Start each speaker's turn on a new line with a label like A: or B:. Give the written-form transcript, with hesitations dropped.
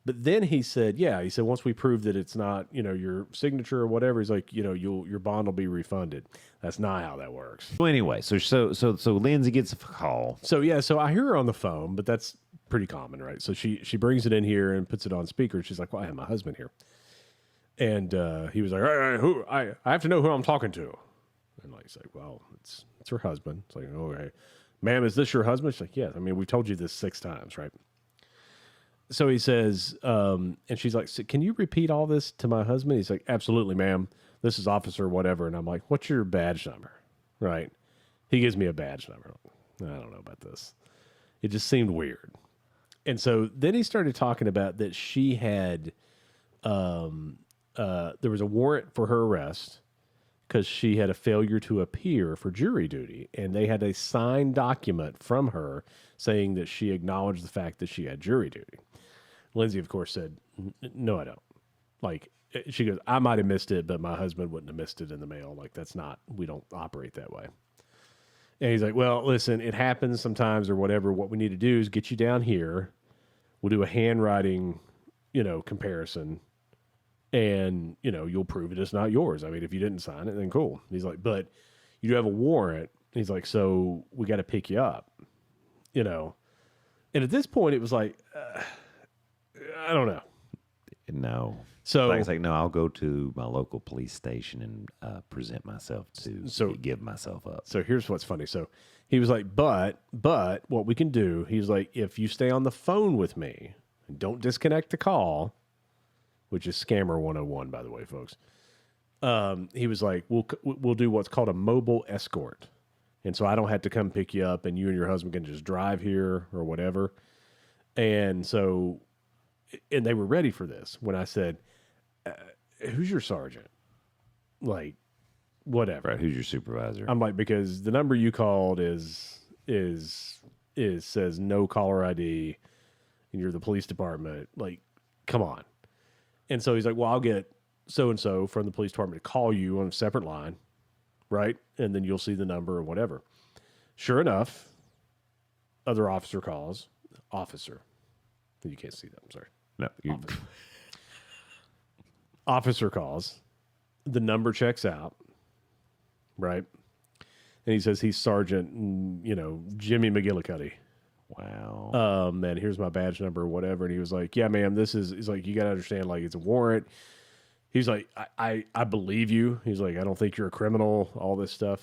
A: But then he said, yeah, he said, once we prove that it's not, your signature or whatever, he's like, your bond will be refunded. That's not how that works.
B: So anyway, so Lindsay gets a call.
A: So yeah, so I hear her on the phone, but that's pretty common, right? So she brings it in here and puts it on speaker. She's like, well, I have my husband here. And he was like, all right, who I have to know who I'm talking to. And like, he's like, well, it's her husband. It's like, okay, ma'am, is this your husband? She's like, yes. I mean, we've told you this 6 times, right? So he says, and she's like, so can you repeat all this to my husband? He's like, absolutely, ma'am. This is officer whatever. And I'm like, what's your badge number? Right. He gives me a badge number. I don't know about this. It just seemed weird. And so then he started talking about that she had, there was a warrant for her arrest because she had a failure to appear for jury duty. And they had a signed document from her saying that she acknowledged the fact that she had jury duty. Lindsay, of course, said, no, I don't. Like, she goes, I might have missed it, but my husband wouldn't have missed it in the mail. Like, we don't operate that way. And he's like, well, listen, it happens sometimes or whatever. What we need to do is get you down here. We'll do a handwriting, comparison. And, you'll prove it it's not yours. I mean, if you didn't sign it, then cool. He's like, but you do have a warrant. He's like, so we got to pick you up, And at this point, it was like, I don't know.
B: No.
A: So
B: it's like, no, I'll go to my local police station and present myself to give myself up.
A: So here's what's funny. So he was like, but what we can do, he's like, if you stay on the phone with me and don't disconnect the call, which is scammer 101, by the way, folks. He was like, we'll do what's called a mobile escort. And so I don't have to come pick you up and you and your husband can just drive here or whatever. And so, and they were ready for this when I said, who's your sergeant? Like, whatever.
B: Right. Who's your supervisor?
A: I'm like, because the number you called says no caller ID and you're the police department. Like, come on. And so he's like, well, I'll get so-and-so from the police department to call you on a separate line. Right. And then you'll see the number or whatever. Sure enough, other officer calls. Officer. You can't see that. I'm sorry.
B: No.
A: Officer calls. The number checks out. Right. And he says he's Sergeant, Jimmy McGillicuddy.
B: Wow.
A: And here's my badge number or whatever. And he was like, yeah, ma'am, he's like, you got to understand, like, it's a warrant. He's like, I believe you. He's like, I don't think you're a criminal, all this stuff.